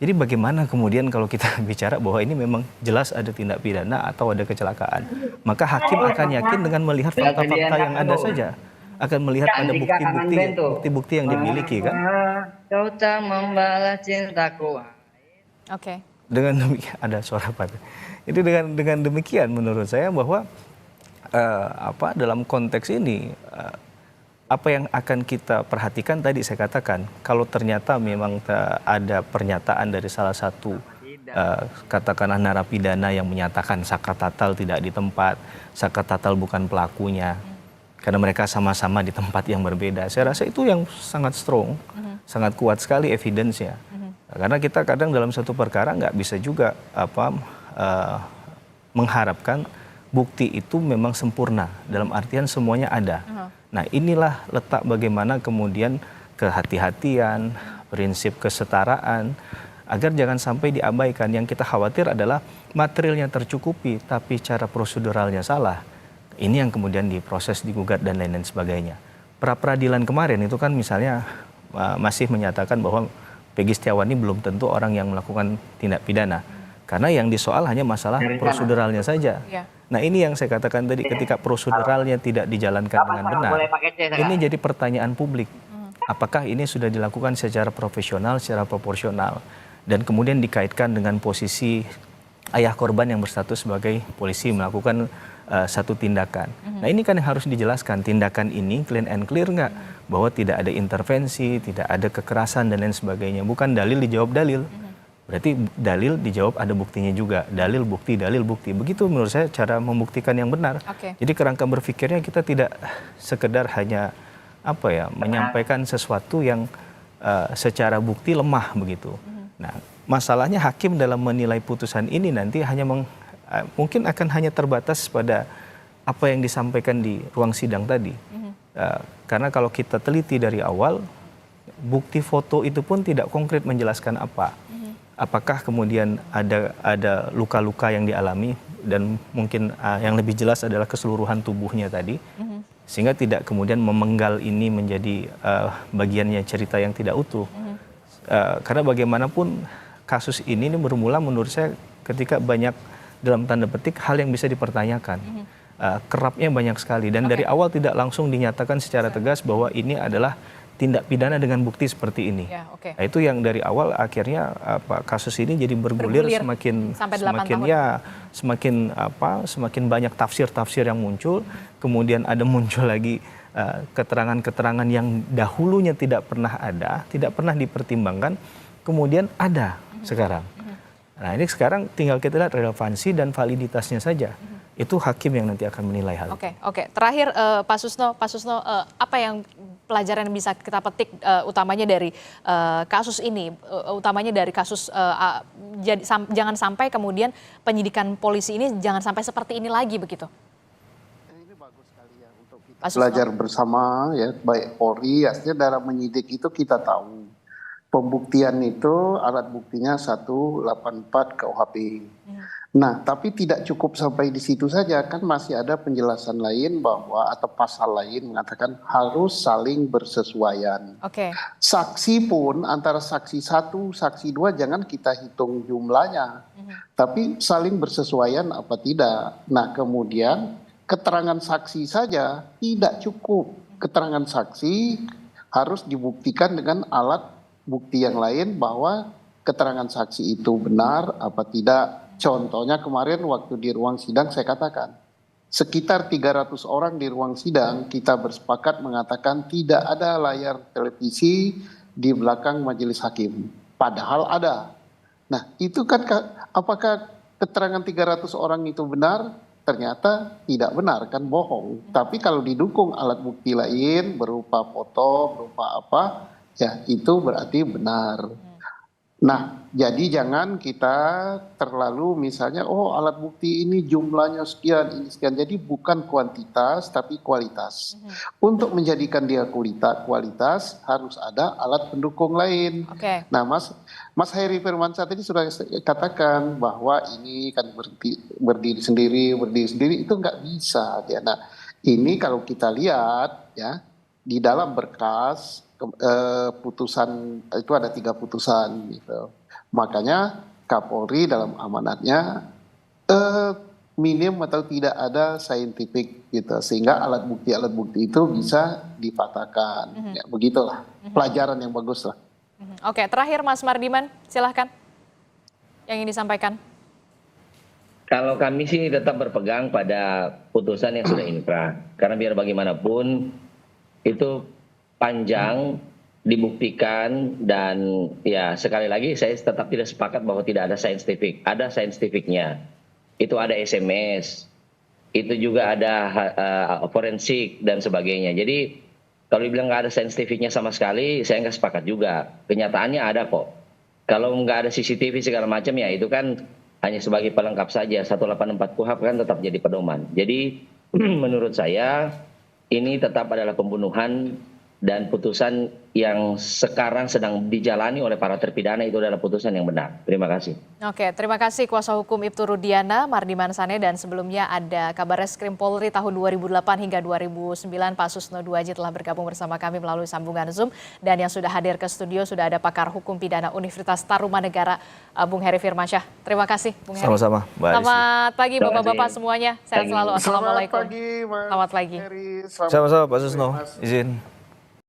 Jadi bagaimana kemudian kalau kita bicara bahwa ini memang jelas ada tindak pidana atau ada kecelakaan, maka hakim akan yakin dengan melihat fakta-fakta yang ada saja, akan melihat ada bukti-bukti yang dimiliki kan. Kau tak membalas cintaku. Oke. Dengan demikian ada suara apa? Itu dengan demikian menurut saya bahwa dalam konteks ini apa yang akan kita perhatikan tadi saya katakan, kalau ternyata memang ada pernyataan dari salah satu katakanlah narapidana yang menyatakan Saka Tatal tidak di tempat, Saka Tatal bukan pelakunya, karena mereka sama-sama di tempat yang berbeda. Saya rasa itu yang sangat strong, sangat kuat sekali evidence-nya. Karena kita kadang dalam satu perkara nggak bisa juga mengharapkan bukti itu memang sempurna, dalam artian semuanya ada. Nah inilah letak bagaimana kemudian kehati-hatian, prinsip kesetaraan, agar jangan sampai diabaikan. Yang kita khawatir adalah materialnya tercukupi, tapi cara proseduralnya salah. Ini yang kemudian diproses, digugat, dan lain-lain sebagainya. Pra-peradilan kemarin itu kan misalnya masih menyatakan bahwa Peggy Setiawan ini belum tentu orang yang melakukan tindak pidana. Karena yang disoal hanya masalah proseduralnya saja. Nah ini yang saya katakan tadi, ketika proseduralnya tidak dijalankan dengan benar, ini jadi pertanyaan publik. Apakah ini sudah dilakukan secara profesional, secara proporsional, dan kemudian dikaitkan dengan posisi ayah korban yang berstatus sebagai polisi melakukan satu tindakan. Nah ini kan yang harus dijelaskan, tindakan ini clean and clear nggak? Bahwa tidak ada intervensi, tidak ada kekerasan dan lain sebagainya. Bukan dalil dijawab dalil. Berarti dalil dijawab ada buktinya juga. Dalil bukti, dalil bukti. Begitu menurut saya cara membuktikan yang benar. Jadi kerangka berpikirnya kita tidak sekedar hanya menyampaikan sesuatu yang secara bukti lemah begitu. Nah, masalahnya hakim dalam menilai putusan ini nanti hanya mungkin akan hanya terbatas pada apa yang disampaikan di ruang sidang tadi. Karena kalau kita teliti dari awal, bukti foto itu pun tidak konkret menjelaskan apa. Apakah kemudian ada luka-luka yang dialami, dan mungkin yang lebih jelas adalah keseluruhan tubuhnya tadi, sehingga tidak kemudian memenggal ini menjadi bagiannya cerita yang tidak utuh. Karena bagaimanapun kasus ini bermula menurut saya ketika banyak dalam tanda petik hal yang bisa dipertanyakan. Kerapnya banyak sekali, dan dari awal tidak langsung dinyatakan secara tegas bahwa ini adalah tindak pidana dengan bukti seperti ini. Nah, itu yang dari awal akhirnya kasus ini jadi bergulir semakin banyak tafsir-tafsir yang muncul. Kemudian ada muncul lagi keterangan-keterangan yang dahulunya tidak pernah ada, tidak pernah dipertimbangkan, kemudian ada sekarang. Nah ini sekarang tinggal kita lihat relevansi dan validitasnya saja. Itu hakim yang nanti akan menilai hal itu. Oke. Terakhir Pak Susno, apa yang pelajaran yang bisa kita petik utamanya dari kasus ini, utamanya dari kasus jangan sampai kemudian penyidikan polisi ini jangan sampai seperti ini lagi begitu? Ini bagus sekali ya untuk kita belajar bersama ya, baik Polri, artinya dalam menyidik itu kita tahu pembuktian itu alat buktinya 184 KUHP. Nah, tapi tidak cukup sampai di situ saja, kan masih ada penjelasan lain bahwa atau pasal lain mengatakan harus saling bersesuaian. Saksi pun antara saksi 1, saksi 2 jangan kita hitung jumlahnya, tapi saling bersesuaian apa tidak. Nah, kemudian keterangan saksi saja tidak cukup. Keterangan saksi harus dibuktikan dengan alat bukti yang lain bahwa keterangan saksi itu benar apa tidak. Contohnya kemarin waktu di ruang sidang saya katakan, sekitar 300 orang di ruang sidang kita bersepakat mengatakan tidak ada layar televisi di belakang majelis hakim. Padahal ada. Nah itu kan apakah keterangan 300 orang itu benar? Ternyata tidak benar, kan bohong. Tapi kalau didukung alat bukti lain berupa foto, berupa apa, ya itu berarti benar. Nah, jadi jangan kita terlalu misalnya, oh alat bukti ini jumlahnya sekian, ini sekian. Jadi bukan kuantitas tapi kualitas. Untuk menjadikan dia kualitas harus ada alat pendukung lain. Oke. Nah, Mas Heri Firmansyah tadi sudah katakan bahwa ini kan berdiri sendiri itu nggak bisa. Ya. Nah, ini kalau kita lihat ya di dalam berkas putusan itu ada 3 putusan gitu. Makanya Kapolri dalam amanatnya minim atau tidak ada scientific gitu sehingga alat bukti itu bisa dipatahkan. Ya, begitulah pelajaran yang bagus lah. Oke, terakhir Mas Mardiman, silahkan yang ingin disampaikan. Kalau kami sih tetap berpegang pada putusan yang sudah inkrah. Karena biar bagaimanapun itu panjang dibuktikan dan ya sekali lagi saya tetap tidak sepakat bahwa tidak ada scientific. Ada scientificnya. Itu ada SMS. Itu juga ada forensik dan sebagainya. Jadi kalau dibilang nggak ada scientificnya sama sekali, saya nggak sepakat juga. Kenyataannya ada kok. Kalau nggak ada CCTV segala macam ya itu kan hanya sebagai pelengkap saja. 184 KUHP kan tetap jadi pedoman. Jadi menurut saya ini tetap adalah pembunuhan dan putusan yang sekarang sedang dijalani oleh para terpidana itu adalah putusan yang benar. Terima kasih. Oke, terima kasih Kuasa Hukum Ibtu Rudiana, Mardiman Sane, dan sebelumnya ada Kabarreskrim Polri tahun 2008 hingga 2009, Pak Susno Duaji telah bergabung bersama kami melalui sambungan Zoom. Dan yang sudah hadir ke studio sudah ada pakar hukum pidana Universitas Tarumanegara, Bung Heri Firmansyah. Terima kasih, Bung Heri. Sama-sama, Mbak Desi. Selamat pagi Bapak-Bapak semuanya. Sehat selalu. Assalamualaikum. Selamat pagi, Mas Selamat pagi. Heri. Sama-sama Pak Susno, izin.